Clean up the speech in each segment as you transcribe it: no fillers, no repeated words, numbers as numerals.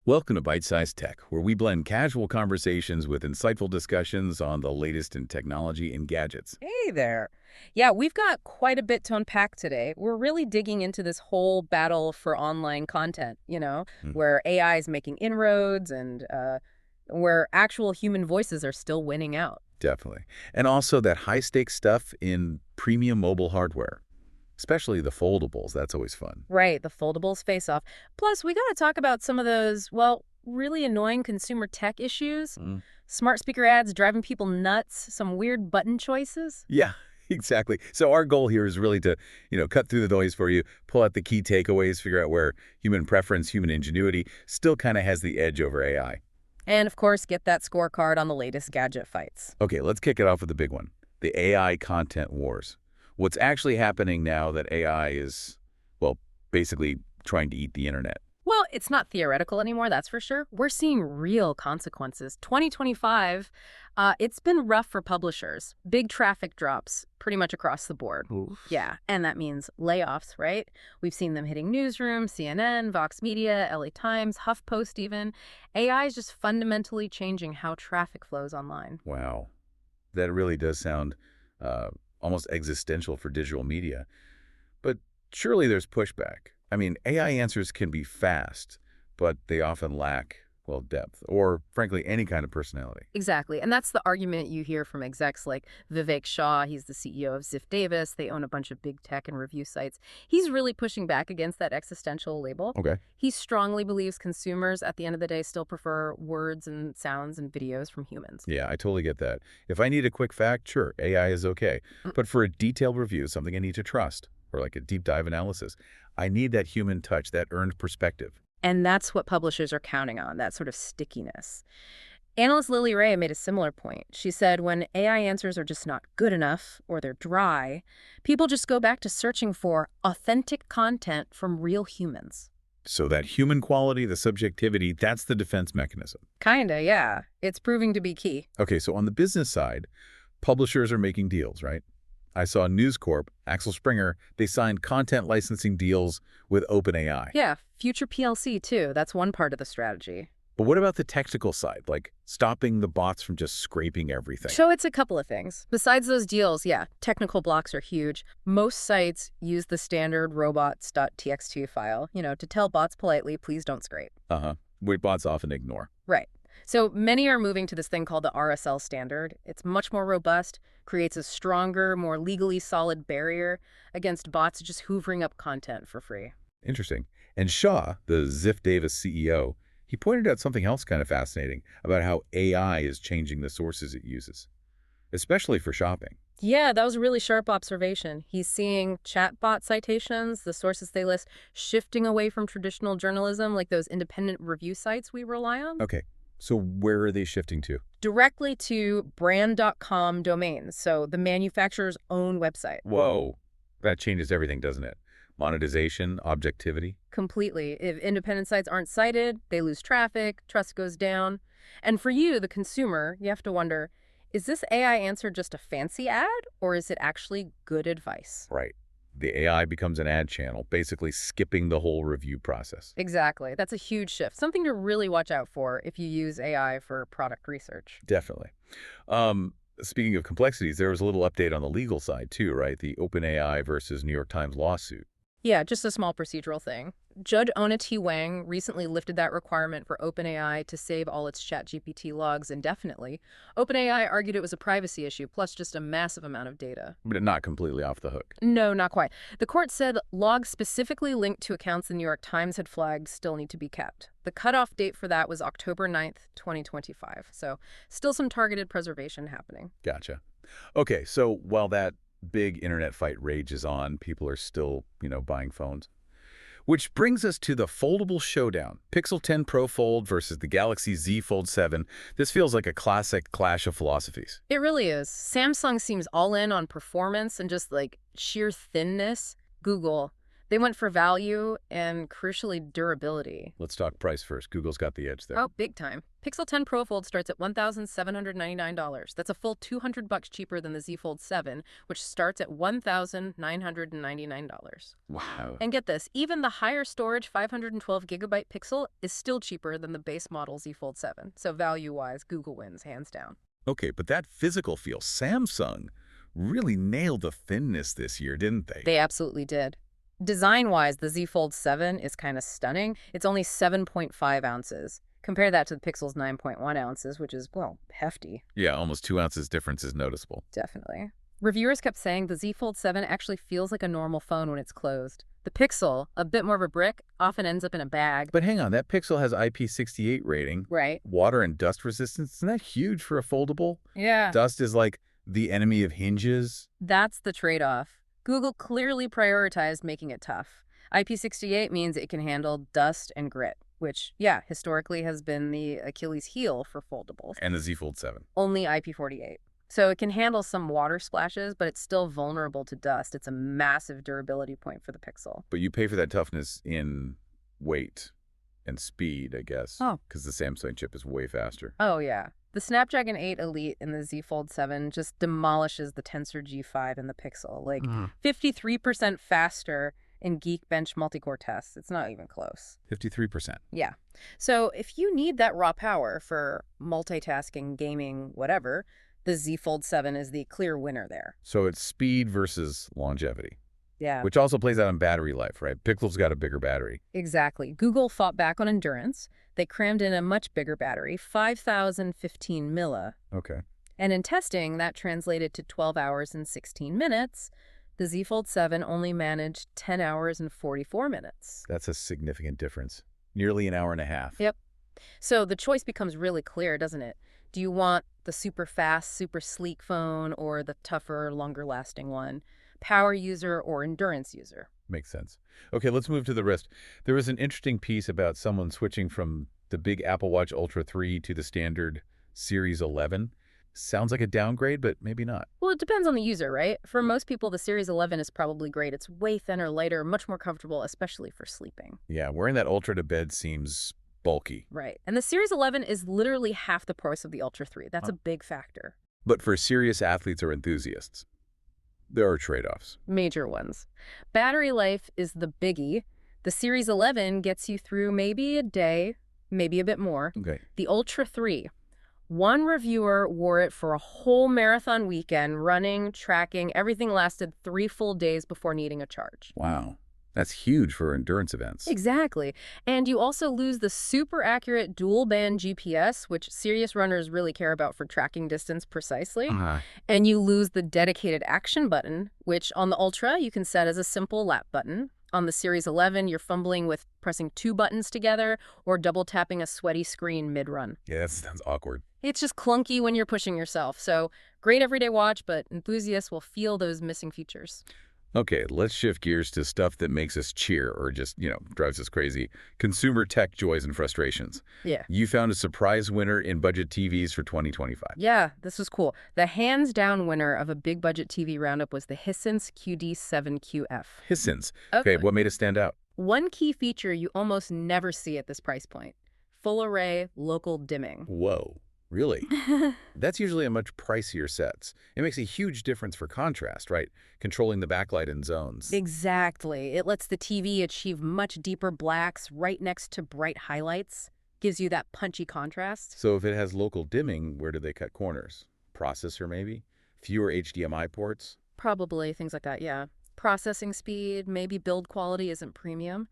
Welcome to Byte-Sized Tech, where we blend casual conversations with insightful discussions on the latest in technology and gadgets. Hey there. Yeah, we've got quite a bit to unpack today. We're really digging into this whole battle for online content, Hmm, where AI is making inroads and where actual human voices are still winning out. definitely. And also that high-stakes stuff in premium mobile hardware, especially the foldables. That's always fun. Right, the foldables face off. Plus, we got to talk about some of those, well, really annoying consumer tech issues. Mm. Smart speaker ads driving people nuts, some weird button choices. Yeah, exactly. So our goal here is really to, cut through the noise for you, pull out the key takeaways, figure out where human preference, human ingenuity still kind of has the edge over AI. And, of course, get that scorecard on the latest gadget fights. Okay, let's kick it off with the big one, the AI content wars. What's actually happening now that AI is, well, basically trying to eat the internet. Well, it's not theoretical anymore, that's for sure. We're seeing real consequences. 2025, it's been rough for publishers. Big traffic drops pretty much across the board. Oof. Yeah, and that means layoffs, right? We've seen them hitting Newsroom, CNN, Vox Media, LA Times, HuffPost even. AI is just fundamentally changing how traffic flows online. Wow. That really does sound almost existential for digital media. But surely there's pushback. I mean, AI answers can be fast, but they often lack, well, depth or, frankly, any kind of personality. Exactly. And that's the argument you hear from execs like Vivek Shah. He's the CEO of Ziff Davis. They own a bunch of big tech and review sites. He's really pushing back against that existential label. Okay. He strongly believes consumers, at the end of the day, still prefer words and sounds and videos from humans. Yeah, I totally get that. If I need a quick fact, sure, AI is okay. But for a detailed review, something I need to trust, or like a deep dive analysis, I need that human touch, that earned perspective. And that's what publishers are counting on, that sort of stickiness. Analyst Lily Ray made a similar point. She said when AI answers are just not good enough or they're dry, people just go back to searching for authentic content from real humans. So that human quality, the subjectivity, that's the defense mechanism. Kinda, yeah. It's proving to be key. Okay, so on the business side, publishers are making deals, right? I saw News Corp, Axel Springer, they signed content licensing deals with OpenAI. Yeah, future PLC too. That's one part of the strategy. But what about the technical side, like stopping the bots from just scraping everything? So it's a couple of things. Besides those deals, yeah, technical blocks are huge. Most sites use the standard robots.txt file, to tell bots politely, please don't scrape. Uh-huh. Which bots often ignore. Right. So many are moving to this thing called the RSL standard. It's much more robust, creates a stronger, more legally solid barrier against bots just hoovering up content for free. Interesting. And Shaw, the Ziff Davis CEO, he pointed out something else kind of fascinating about how AI is changing the sources it uses, especially for shopping. Yeah, that was a really sharp observation. He's seeing chatbot citations, the sources they list, shifting away from traditional journalism like those independent review sites we rely on. Okay, so where are they shifting to? Directly to brand.com domains, so the manufacturer's own website. Whoa, that changes everything, doesn't it? Monetization, objectivity. Completely. If independent sites aren't cited, they lose traffic, trust goes down. And for you, the consumer, you have to wonder, is this AI answer just a fancy ad, or is it actually good advice? Right. The AI becomes an ad channel, basically skipping the whole review process. Exactly. That's a huge shift. Something to really watch out for if you use AI for product research. Definitely. Speaking of complexities, there was a little update on the legal side too, right? The OpenAI versus New York Times lawsuit. Yeah, just a small procedural thing. Judge Ona T. Wang recently lifted that requirement for OpenAI to save all its ChatGPT logs indefinitely. OpenAI argued it was a privacy issue, plus just a massive amount of data. But not completely off the hook. No, not quite. The court said logs specifically linked to accounts the New York Times had flagged still need to be kept. The cutoff date for that was October 9th, 2025. So still some targeted preservation happening. Gotcha. Okay, so while that big internet fight rages on, people are still, buying phones. Which brings us to the foldable showdown. Pixel 10 Pro Fold versus the Galaxy Z Fold 7. This feels like a classic clash of philosophies. It really is. Samsung seems all in on performance and just like sheer thinness. Google, They went for value and, crucially, durability. Let's talk price first. Google's got the edge there. Oh, big time. Pixel 10 Pro Fold starts at $1,799. That's a full $200 cheaper than the Z Fold 7, which starts at $1,999. Wow. And get this, even the higher storage 512 gigabyte Pixel is still cheaper than the base model Z Fold 7. So value-wise, Google wins, hands down. Okay, but that physical feel, Samsung really nailed the thinness this year, didn't they? They absolutely did. Design-wise, the Z Fold 7 is kind of stunning. It's only 7.5 ounces. Compare that to the Pixel's 9.1 ounces, which is, well, hefty. Yeah, almost 2 ounces difference is noticeable. Definitely. Reviewers kept saying the Z Fold 7 actually feels like a normal phone when it's closed. The Pixel, a bit more of a brick, often ends up in a bag. But hang on, that Pixel has IP68 rating. Right. Water and dust resistance. Isn't that huge for a foldable? Yeah. Dust is like the enemy of hinges. That's the trade-off. Google clearly prioritized making it tough. IP68 means it can handle dust and grit, which, yeah, historically has been the Achilles heel for foldables. And the Z Fold 7. Only IP48. So it can handle some water splashes, but it's still vulnerable to dust. It's a massive durability point for the Pixel. But you pay for that toughness in weight and speed, I guess. Oh. Because the Samsung chip is way faster. Oh, yeah. The Snapdragon 8 Elite in the Z Fold 7 just demolishes the Tensor G5 in the Pixel. Like, 53% faster in Geekbench multi-core tests. It's not even close. 53%. Yeah. So if you need that raw power for multitasking, gaming, whatever, the Z Fold 7 is the clear winner there. So it's speed versus longevity. Yeah. Which also plays out on battery life, right? Pixel's got a bigger battery. Exactly. Google fought back on endurance. They crammed in a much bigger battery, 5,015 milli. Okay. And in testing, that translated to 12 hours and 16 minutes. The Z Fold 7 only managed 10 hours and 44 minutes. That's a significant difference. Nearly an hour and a half. Yep. So the choice becomes really clear, doesn't it? Do you want the super fast, super sleek phone or the tougher, longer-lasting one? Power user or endurance user? Makes sense. Okay, let's move to the wrist. There was an interesting piece about someone switching from the big Apple Watch Ultra 3 to the standard Series 11. Sounds like a downgrade, but maybe not. Well, it depends on the user, right? For most people, the Series 11 is probably great. It's way thinner, lighter, much more comfortable, especially for sleeping. Yeah, wearing that Ultra to bed seems bulky. Right. And the Series 11 is literally half the price of the Ultra 3. That's a big factor. But for serious athletes or enthusiasts, there are trade-offs. Major ones. Battery life is the biggie. The Series 11 gets you through maybe a day, maybe a bit more. Okay. The Ultra 3. One reviewer wore it for a whole marathon weekend, running, tracking. Everything lasted 3 full days before needing a charge. Wow. That's huge for endurance events. Exactly. And you also lose the super accurate dual band GPS, which serious runners really care about for tracking distance precisely. And you lose the dedicated action button, which on the Ultra you can set as a simple lap button. On the Series 11, you're fumbling with pressing 2 buttons together or double tapping a sweaty screen mid-run. Yeah, that sounds awkward. It's just clunky when you're pushing yourself. So great everyday watch, but enthusiasts will feel those missing features. Okay, let's shift gears to stuff that makes us cheer or just, drives us crazy. Consumer tech joys and frustrations. Yeah. You found a surprise winner in budget TVs for 2025. Yeah, this was cool. The hands-down winner of a big budget TV roundup was the Hisense QD7QF. Hisense. Okay, what made it stand out? One key feature you almost never see at this price point. Full array local dimming. Whoa. Really? That's usually a much pricier sets. It makes a huge difference for contrast, right? Controlling the backlight in zones. Exactly. It lets the TV achieve much deeper blacks right next to bright highlights. Gives you that punchy contrast. So if it has local dimming, where do they cut corners? Processor, maybe? Fewer HDMI ports? Probably, things like that, yeah. Processing speed, maybe build quality isn't premium.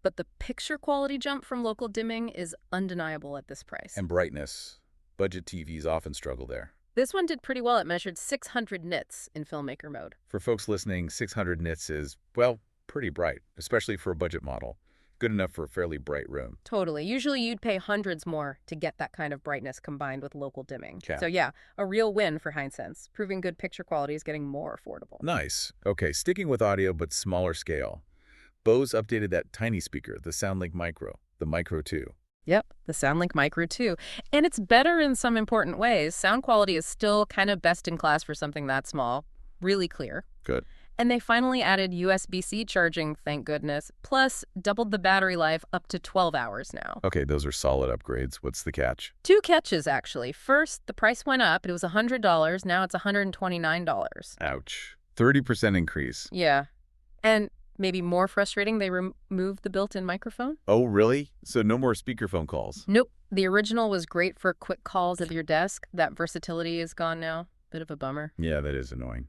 But the picture quality jump from local dimming is undeniable at this price. And brightness. Budget TVs often struggle there. This one did pretty well. It measured 600 nits in filmmaker mode. For folks listening, 600 nits is, well, pretty bright, especially for a budget model. Good enough for a fairly bright room. Totally. Usually you'd pay hundreds more to get that kind of brightness combined with local dimming. Yeah. So yeah, a real win for Hisense. Proving good picture quality is getting more affordable. Nice. Okay, sticking with audio but smaller scale. Bose updated that tiny speaker, the SoundLink Micro, the Micro 2. Yep, the SoundLink Micro 2. And it's better in some important ways. Sound quality is still kind of best in class for something that small. Really clear. Good. And they finally added USB-C charging, thank goodness, plus doubled the battery life up to 12 hours now. Okay, those are solid upgrades. What's the catch? Two catches, actually. First, the price went up. It was $100. Now it's $129. Ouch. 30% increase. Yeah. And maybe more frustrating, they removed the built-in microphone. Oh, really? So no more speakerphone calls? Nope. The original was great for quick calls at your desk. That versatility is gone now. Bit of a bummer. Yeah, that is annoying.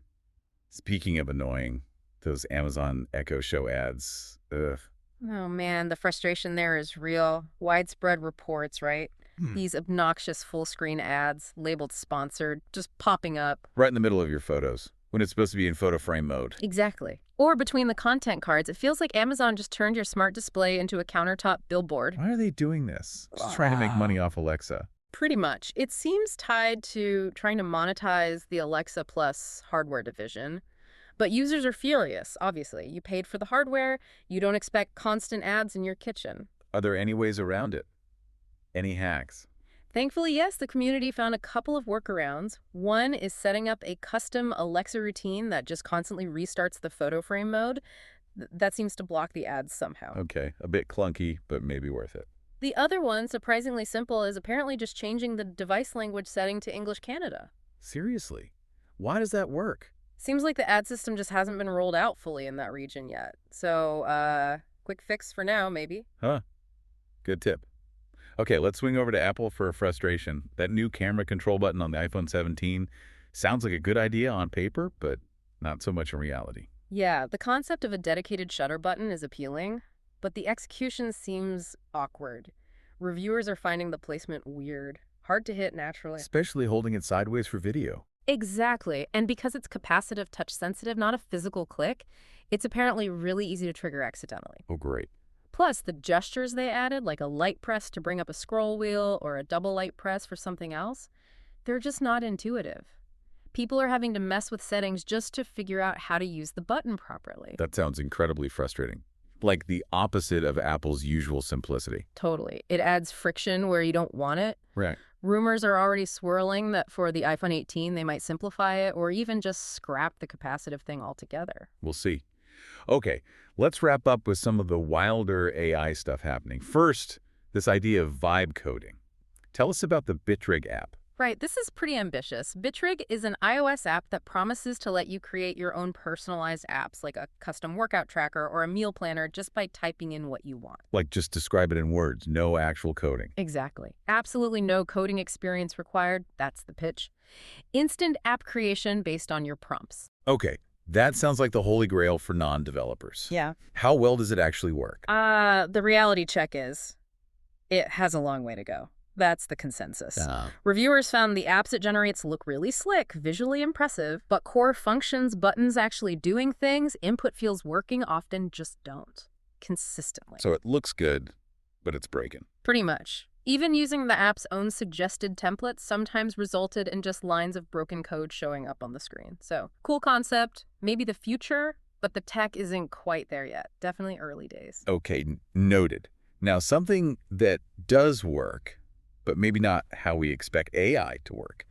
Speaking of annoying, those Amazon Echo Show ads, ugh. Oh, man, the frustration there is real. Widespread reports, right? These obnoxious full-screen ads, labeled sponsored, just popping up. Right in the middle of your photos, when it's supposed to be in photo frame mode. Exactly. Or between the content cards, it feels like Amazon just turned your smart display into a countertop billboard. Why are they doing this? Just trying to make money off Alexa. Pretty much. It seems tied to trying to monetize the Alexa Plus hardware division. But users are furious, obviously. You paid for the hardware. You don't expect constant ads in your kitchen. Are there any ways around it? Any hacks? Thankfully, yes, the community found a couple of workarounds. One is setting up a custom Alexa routine that just constantly restarts the photo frame mode. That seems to block the ads somehow. Okay, a bit clunky, but maybe worth it. The other one, surprisingly simple, is apparently just changing the device language setting to English Canada. Seriously? Why does that work? Seems like the ad system just hasn't been rolled out fully in that region yet. So, quick fix for now, maybe. Huh. Good tip. Okay, let's swing over to Apple for a frustration. That new camera control button on the iPhone 17 sounds like a good idea on paper, but not so much in reality. Yeah, the concept of a dedicated shutter button is appealing, but the execution seems awkward. Reviewers are finding the placement weird, hard to hit naturally. Especially holding it sideways for video. Exactly, and because it's capacitive touch sensitive, not a physical click, it's apparently really easy to trigger accidentally. Oh, great. Plus, the gestures they added, like a light press to bring up a scroll wheel or a double light press for something else, they're just not intuitive. People are having to mess with settings just to figure out how to use the button properly. That sounds incredibly frustrating. Like the opposite of Apple's usual simplicity. Totally. It adds friction where you don't want it. Right. Rumors are already swirling that for the iPhone 18, they might simplify it or even just scrap the capacitive thing altogether. We'll see. Okay, let's wrap up with some of the wilder AI stuff happening. First, this idea of vibe coding. Tell us about the Bitrig app. Right, this is pretty ambitious. Bitrig is an iOS app that promises to let you create your own personalized apps, like a custom workout tracker or a meal planner, just by typing in what you want. Like just describe it in words, no actual coding. Exactly. Absolutely no coding experience required. That's the pitch. Instant app creation based on your prompts. Okay, that sounds like the holy grail for non-developers. Yeah. How well does it actually work? The reality check is it has a long way to go. That's the consensus. Reviewers found the apps it generates look really slick, visually impressive, but core functions, buttons actually doing things, input fields working often just don't. Consistently. So it looks good, but it's breaking. Pretty much. Even using the app's own suggested templates sometimes resulted in just lines of broken code showing up on the screen. So, cool concept, maybe the future, but the tech isn't quite there yet. Definitely early days. Okay, noted. Now, something that does work, but maybe not how we expect AI to work.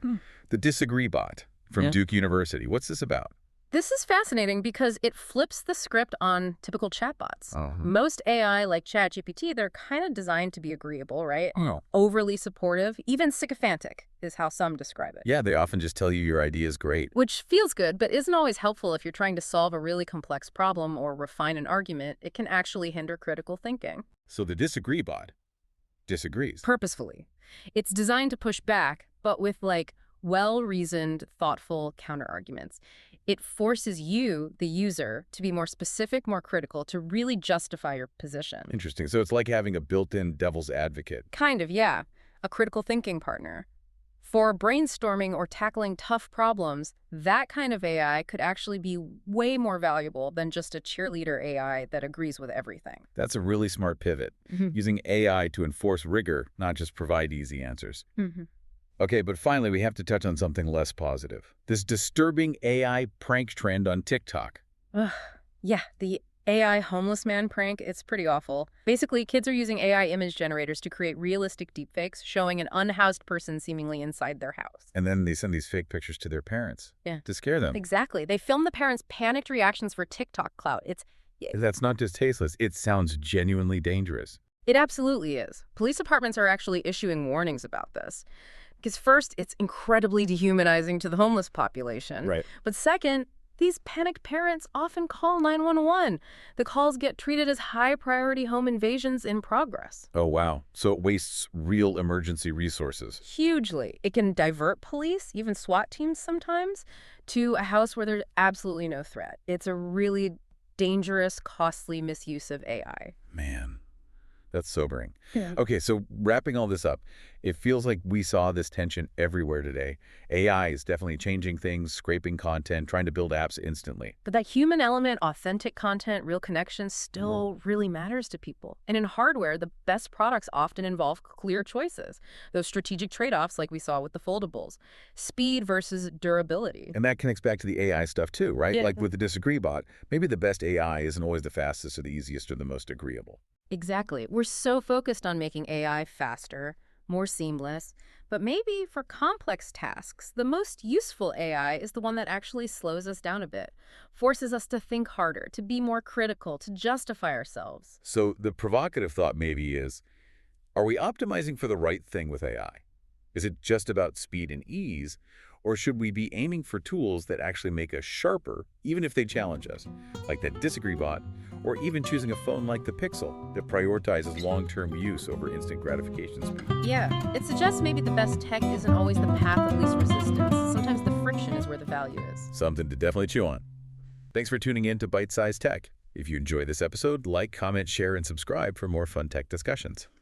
The Disagree bot from Duke University. What's this about? This is fascinating because it flips the script on typical chatbots. Most AI, like ChatGPT, they're kind of designed to be agreeable, right? Overly supportive, even sycophantic is how some describe it. Yeah, they often just tell you your idea is great. Which feels good, but isn't always helpful if you're trying to solve a really complex problem or refine an argument. It can actually hinder critical thinking. So the Disagree bot disagrees. Purposefully. It's designed to push back, but with well-reasoned, thoughtful counterarguments. It forces you, the user, to be more specific, more critical, to really justify your position. Interesting. So it's like having a built-in devil's advocate. Kind of, yeah. A critical thinking partner. For brainstorming or tackling tough problems, that kind of AI could actually be way more valuable than just a cheerleader AI that agrees with everything. That's a really smart pivot. Using AI to enforce rigor, not just provide easy answers. Okay, but finally, we have to touch on something less positive. This disturbing AI prank trend on TikTok. Yeah, the AI homeless man prank, it's pretty awful. Basically, kids are using AI image generators to create realistic deepfakes showing an unhoused person seemingly inside their house. And then they send these fake pictures to their parents Yeah. to scare them. Exactly. They film the parents' panicked reactions for TikTok clout. That's not just tasteless. It sounds genuinely dangerous. It absolutely is. Police departments are actually issuing warnings about this. Because first, it's incredibly dehumanizing to the homeless population. Right. But second, these panicked parents often call 911. The calls get treated as high-priority home invasions in progress. Oh, wow. So it wastes real emergency resources. Hugely. It can divert police, even SWAT teams sometimes, to a house where there's absolutely no threat. It's a really dangerous, costly misuse of AI. Man, that's sobering. Yeah. Okay, so wrapping all this up, it feels like we saw this tension everywhere today. AI is definitely changing things, scraping content, trying to build apps instantly. But that human element, authentic content, real connections still really matters to people. And in hardware, the best products often involve clear choices. Those strategic trade-offs like we saw with the foldables. Speed versus durability. And that connects back to the AI stuff too, right? Yeah. Like with the Disagree bot, maybe the best AI isn't always the fastest or the easiest or the most agreeable. Exactly. We're so focused on making AI faster, more seamless, but maybe for complex tasks, the most useful AI is the one that actually slows us down a bit, forces us to think harder, to be more critical, to justify ourselves. So the provocative thought maybe is, are we optimizing for the right thing with AI? Is it just about speed and ease, or should we be aiming for tools that actually make us sharper, even if they challenge us, like that Disagree bot, or even choosing a phone like the Pixel that prioritizes long-term use over instant gratification speed? Yeah, it suggests maybe the best tech isn't always the path of least resistance. Sometimes the friction is where the value is. Something to definitely chew on. Thanks for tuning in to Byte-Sized Tech. If you enjoyed this episode, like, comment, share, and subscribe for more fun tech discussions.